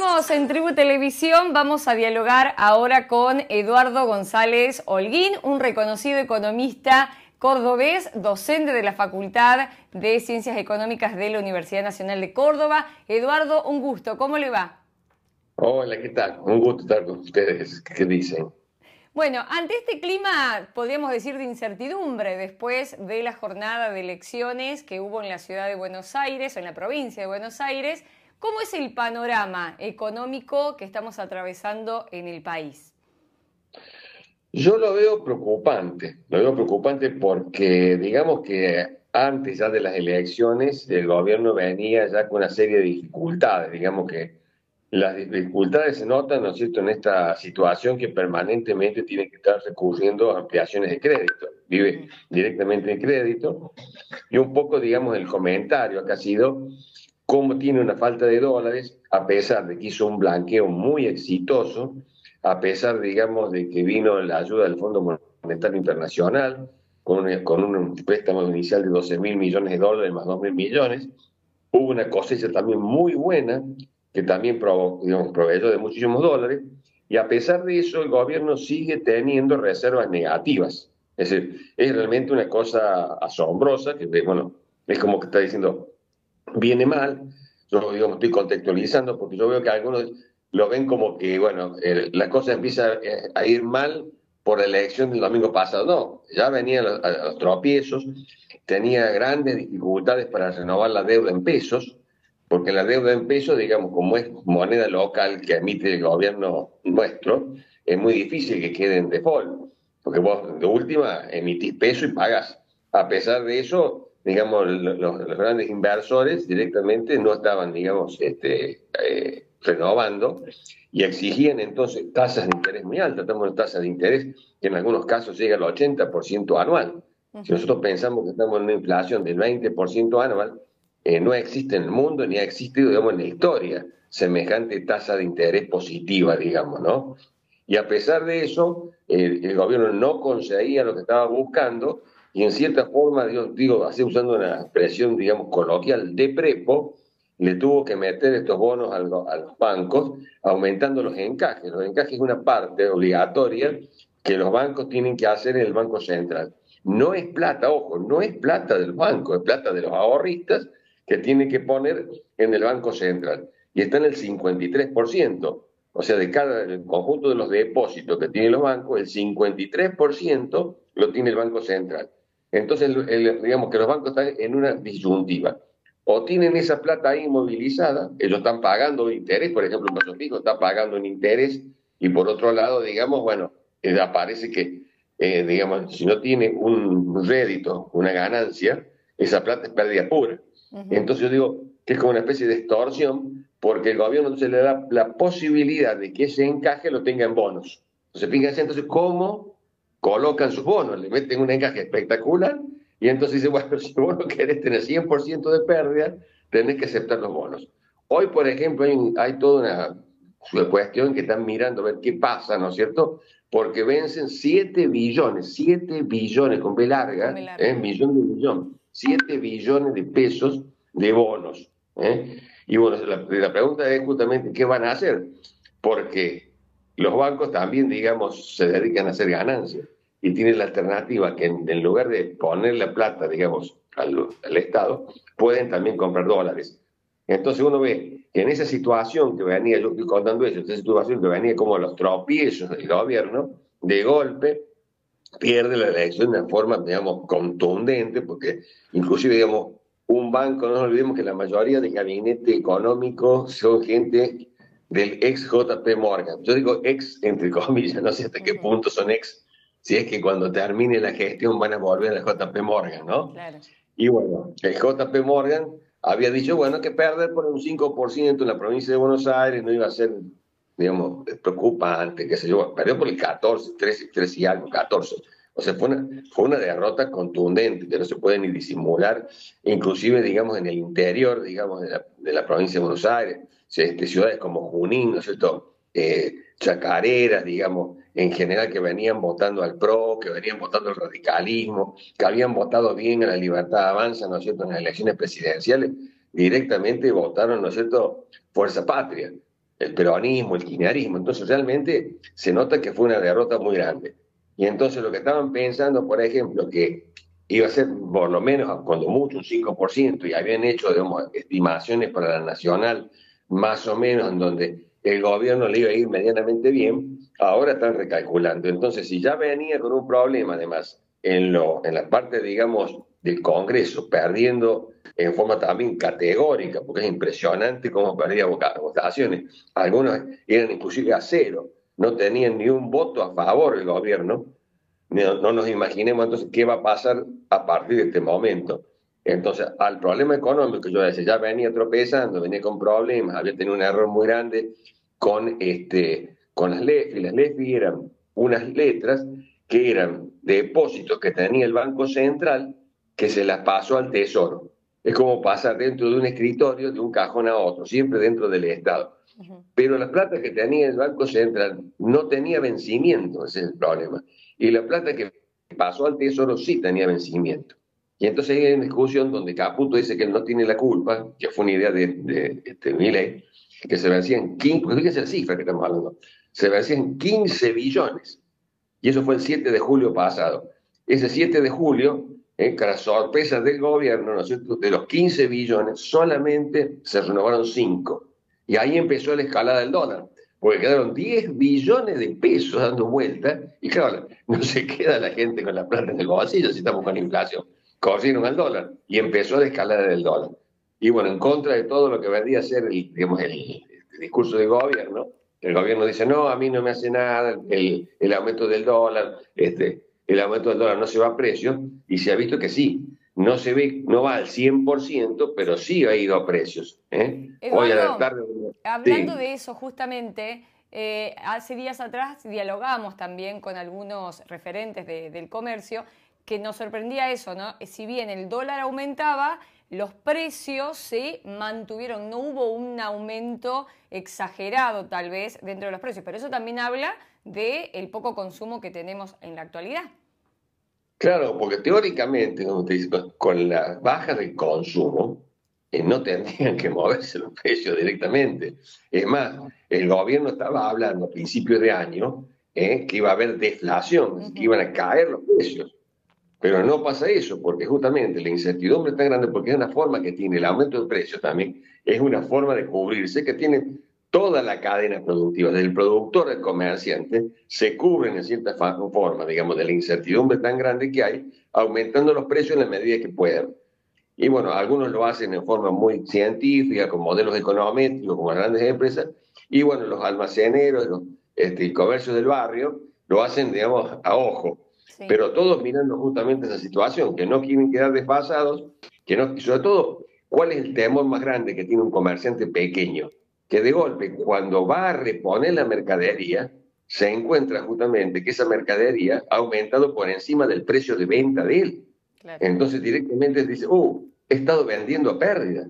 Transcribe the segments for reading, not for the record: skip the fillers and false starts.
Seguimos en Tribu Televisión, vamos a dialogar ahora con Eduardo González Holguín, un reconocido economista cordobés, docente de la Facultad de Ciencias Económicas de la Universidad Nacional de Córdoba. Eduardo, un gusto, ¿cómo le va? Hola, ¿qué tal? Un gusto estar con ustedes. ¿Qué dicen? Bueno, ante este clima, podríamos decir, de incertidumbre, después de la jornada de elecciones que hubo en la ciudad de Buenos Aires, o en la provincia de Buenos Aires, ¿cómo es el panorama económico que estamos atravesando en el país? Yo lo veo preocupante porque digamos que antes ya de las elecciones el gobierno venía ya con una serie de dificultades, digamos que las dificultades se notan, ¿no es cierto?, en esta situación que permanentemente tiene que estar recurriendo a ampliaciones de crédito, vive directamente de crédito, y un poco, digamos, el comentario acá ha sido cómo tiene una falta de dólares, a pesar de que hizo un blanqueo muy exitoso, a pesar, digamos, de que vino la ayuda del Fondo Monetario Internacional, con un préstamo inicial de 12.000 millones de dólares más 2.000 millones, hubo una cosecha también muy buena, que también digamos, proveyó de muchísimos dólares, y a pesar de eso el gobierno sigue teniendo reservas negativas. Es decir, es realmente una cosa asombrosa, que bueno, es como que está diciendo, viene mal. Yo, digamos, estoy contextualizando porque yo veo que algunos lo ven como que, bueno, la cosa empieza a ir mal por la elección del domingo pasado. No, ya venía a los tropiezos, tenía grandes dificultades para renovar la deuda en pesos, porque la deuda en pesos, digamos, como es moneda local que emite el gobierno nuestro, es muy difícil que quede en default, porque vos de última emitís peso y pagás. A pesar de eso, digamos, los grandes inversores directamente no estaban, digamos, renovando y exigían entonces tasas de interés muy altas. Estamos en tasas de interés que en algunos casos llega al 80% anual. Si nosotros pensamos que estamos en una inflación del 20% anual, no existe en el mundo ni ha existido, digamos, en la historia semejante tasa de interés positiva, digamos, ¿no? Y a pesar de eso, el gobierno no conseguía lo que estaba buscando y en cierta forma, digo, así usando una expresión, digamos, coloquial, de prepo, le tuvo que meter estos bonos a los bancos, aumentando los encajes. Los encajes es una parte obligatoria que los bancos tienen que hacer en el Banco Central. No es plata, ojo, no es plata del banco, es plata de los ahorristas que tienen que poner en el Banco Central. Y está en el 53%. O sea, de cada el conjunto de los depósitos que tienen los bancos, el 53% lo tiene el Banco Central. Entonces, digamos que los bancos están en una disyuntiva. O tienen esa plata ahí inmovilizada, ellos están pagando interés, por ejemplo, el Paso Fijo está pagando un interés, y por otro lado, digamos, bueno, aparece que, digamos, si no tiene un rédito, una ganancia, esa plata es pérdida pura. Entonces yo digo que es como una especie de extorsión, porque el gobierno entonces le da la posibilidad de que ese encaje lo tenga en bonos. Entonces, fíjense entonces cómo colocan sus bonos, le meten un encaje espectacular y entonces dice, bueno, si vos no querés tener 100% de pérdida, tenés que aceptar los bonos. Hoy, por ejemplo, hay toda una cuestión que están mirando a ver qué pasa, ¿no es cierto? Porque vencen 7 billones con B Con larga, B larga. millón de billón, 7 billones de pesos de bonos. Y bueno, la pregunta es justamente qué van a hacer, porque los bancos también, digamos, se dedican a hacer ganancias y tienen la alternativa que en lugar de poner la plata, digamos, al Estado, pueden también comprar dólares. Entonces uno ve que en esa situación que venía, yo estoy contando eso, esa situación que venía como los tropiezos del gobierno, de golpe pierde la elección de una forma, digamos, contundente, porque inclusive, digamos, un banco, no nos olvidemos que la mayoría del gabinete económico son gente del ex JP Morgan. Yo digo ex entre comillas, no sé hasta qué punto son ex, si es que cuando termine la gestión van a volver a JP Morgan, ¿no? Claro. Y bueno, el JP Morgan había dicho, bueno, que perder por un 5% en la provincia de Buenos Aires no iba a ser, digamos, preocupante, qué sé yo, perdió por el 14, 13, 13 y algo, 14. O sea, fue una derrota contundente, que no se puede ni disimular, inclusive, digamos, en el interior, digamos, de la provincia de Buenos Aires, ciudades como Junín, ¿no es cierto?, chacareras, digamos, en general que venían votando al PRO, que venían votando al radicalismo, que habían votado bien a la Libertad Avanza, ¿no es cierto?, en las elecciones presidenciales, directamente votaron, ¿no es cierto?, Fuerza Patria. el peronismo, el kirchnerismo. Entonces realmente se nota que fue una derrota muy grande. Y entonces lo que estaban pensando, por ejemplo, que iba a ser por lo menos, cuando mucho, un 5%, y habían hecho, digamos, estimaciones para la nacional, más o menos, en donde el gobierno le iba a ir medianamente bien, ahora están recalculando. Entonces, si ya venía con un problema, además, en la parte, digamos, del Congreso, perdiendo en forma también categórica, porque es impresionante cómo perdía votaciones. Algunos eran inclusive a cero, no tenían ni un voto a favor del gobierno. No nos imaginemos entonces qué va a pasar a partir de este momento. Entonces, al problema económico, yo decía, ya venía tropezando, venía con problemas, había tenido un error muy grande con las LEFI. Las LEFI eran unas letras que eran depósitos que tenía el Banco Central que se las pasó al Tesoro. Es como pasar dentro de un escritorio de un cajón a otro, siempre dentro del Estado. Pero la plata que tenía el Banco Central no tenía vencimiento, ese es el problema. Y la plata que pasó al Tesoro sí tenía vencimiento. Y entonces hay una discusión donde Caputo dice que él no tiene la culpa, que fue una idea de Milei, que se vencían 15, porque fíjense la cifra que estamos hablando, se vencían 15 billones. Y eso fue el 7 de julio pasado. Ese 7 de julio, con las sorpresas del gobierno, ¿no es cierto?, de los 15 billones, solamente se renovaron 5. Y ahí empezó la escalada del dólar, porque quedaron 10 billones de pesos dando vuelta, y claro, no se queda la gente con la plata en el bolsillo si estamos con inflación. Corrieron al dólar y empezó la escalada del dólar. Y bueno, en contra de todo lo que vendría a ser digamos, el discurso del gobierno, el gobierno dice, no, a mí no me hace nada, el aumento del dólar, el aumento del dólar no se va a precio, y se ha visto que sí, no se ve, no va al 100%, pero sí ha ido a precios. Hoy a la Eduardo, tarde... hablando Sí. de eso justamente, hace días atrás dialogamos también con algunos referentes del comercio que nos sorprendía eso, ¿no? Si bien el dólar aumentaba, los precios se mantuvieron, no hubo un aumento exagerado tal vez dentro de los precios, pero eso también habla del poco consumo que tenemos en la actualidad. Claro, porque teóricamente, como te dice, con la baja del consumo, no tendrían que moverse los precios directamente. Es más, el gobierno estaba hablando a principios de año que iba a haber deflación, que iban a caer los precios. Pero no pasa eso, porque justamente la incertidumbre es tan grande, porque es una forma que tiene el aumento de precios también, es una forma de cubrirse que tiene toda la cadena productiva, desde el productor al comerciante, se cubren en cierta forma, digamos, de la incertidumbre tan grande que hay, aumentando los precios en la medida que puedan. Y bueno, algunos lo hacen en forma muy científica, con modelos econométricos, como las grandes empresas, y bueno, los almaceneros, los comercios del barrio, lo hacen, digamos, a ojo, Sí. pero todos mirando justamente esa situación, que no quieren quedar desfasados, que no, y sobre todo, ¿cuál es el temor más grande que tiene un comerciante pequeño? Que de golpe, cuando va a reponer la mercadería, se encuentra justamente que esa mercadería ha aumentado por encima del precio de venta de él. Claro. Entonces directamente dice, he estado vendiendo a pérdida.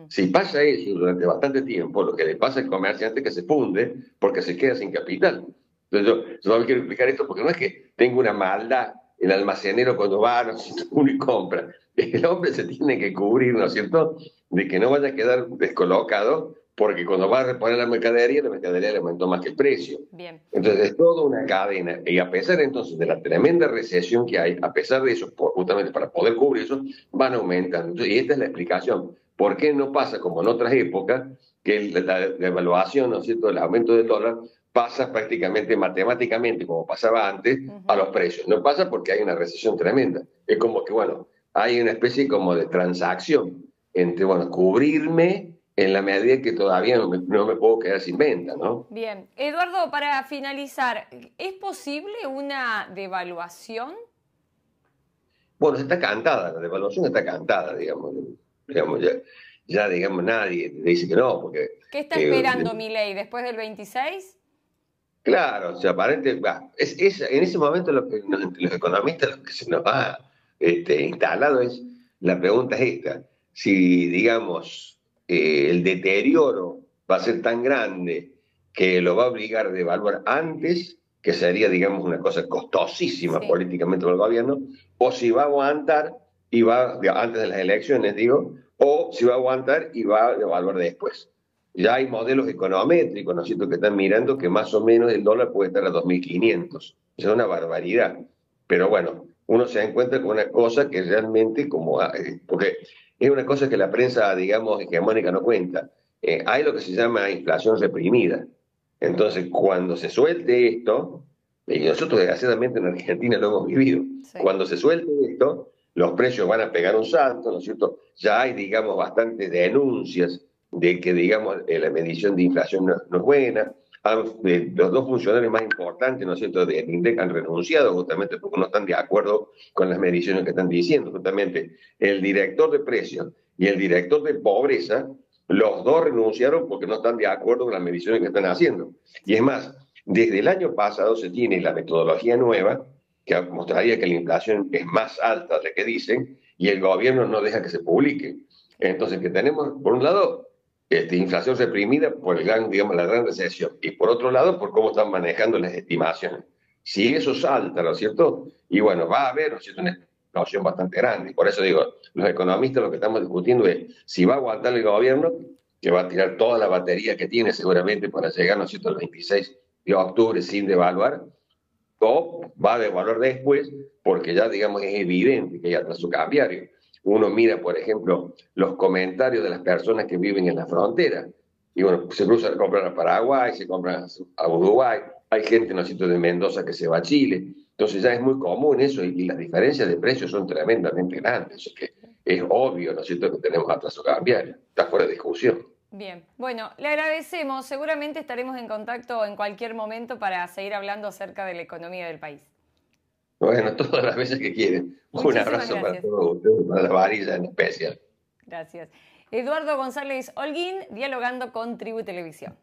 Si pasa eso durante bastante tiempo, lo que le pasa al comerciante es que se funde porque se queda sin capital. Entonces yo no quiero explicar esto porque no es que tenga una maldad el almacenero cuando va, no sé, uno y compra. El hombre se tiene que cubrir, ¿no es cierto?, de que no vaya a quedar descolocado porque cuando va a reponer la mercadería le aumentó más que el precio. Bien. Entonces es toda una cadena, y a pesar entonces de la tremenda recesión que hay, a pesar de eso, justamente para poder cubrir eso, van aumentando. Y esta es la explicación. ¿Por qué no pasa como en otras épocas, que la evaluación, ¿no es cierto?, el aumento del dólar pasa prácticamente matemáticamente, como pasaba antes, a los precios? No pasa porque hay una recesión tremenda. Es como que, bueno, hay una especie como de transacción entre, bueno, cubrirme en la medida que todavía no me puedo quedar sin venta, ¿no? Bien. Eduardo, para finalizar, ¿es posible una devaluación? Bueno, está cantada, la devaluación está cantada, digamos digamos, nadie dice que no, porque, ¿Qué está eh, esperando Milei después del 26? claro, o sea, en ese momento entre los economistas lo que se nos ha instalado es, la pregunta es esta, si, digamos, el deterioro va a ser tan grande que lo va a obligar a devaluar antes, que sería, digamos, una cosa costosísima Sí. políticamente para el gobierno, o si va a aguantar antes de las elecciones, digo, o si va a aguantar y va a devaluar después. Ya hay modelos econométricos, ¿no es cierto?, que están mirando que más o menos el dólar puede estar a 2.500. Es una barbaridad. Pero bueno, uno se da cuenta con una cosa que realmente, porque es una cosa que la prensa, digamos, hegemónica no cuenta. Hay lo que se llama inflación reprimida. Entonces, cuando se suelte esto, y nosotros desgraciadamente en Argentina lo hemos vivido, Sí. cuando se suelte esto, los precios van a pegar un salto, ¿no es cierto? Ya hay, digamos, bastantes denuncias de que, digamos, la medición de inflación no es buena. Los dos funcionarios más importantes, ¿no es cierto?, del INDEC han renunciado justamente porque no están de acuerdo con las mediciones que están diciendo. Justamente el director de precios y el director de pobreza, los dos renunciaron porque no están de acuerdo con las mediciones que están haciendo. Y es más, desde el año pasado se tiene la metodología nueva que mostraría que la inflación es más alta de la que dicen y el gobierno no deja que se publique. Entonces, que tenemos, por un lado, inflación reprimida por digamos, la gran recesión y por otro lado, por cómo están manejando las estimaciones. Si eso salta, ¿no es cierto? Y bueno, va a haber, ¿no es cierto?, una explosión bastante grande. Por eso digo, los economistas lo que estamos discutiendo es si va a aguantar el gobierno, que va a tirar toda la batería que tiene seguramente para llegar, ¿no es cierto?, el 26 de octubre sin devaluar, o va a devaluar después, porque ya, digamos, es evidente que hay atraso cambiario. Uno mira, por ejemplo, los comentarios de las personas que viven en la frontera, y bueno, se cruzan a comprar a Paraguay, se compran a Uruguay, hay gente, ¿no es cierto?, de Mendoza que se va a Chile, entonces ya es muy común eso, y las diferencias de precios son tremendamente grandes, así que es obvio, ¿no es cierto?, que tenemos atraso cambiario, está fuera de discusión. Bien, bueno, le agradecemos. Seguramente estaremos en contacto en cualquier momento para seguir hablando acerca de la economía del país. Bueno, todas las veces que quieren. Un abrazo para todos ustedes, para la varilla en especial. Gracias. Eduardo González Holguín, dialogando con Tribu Televisión.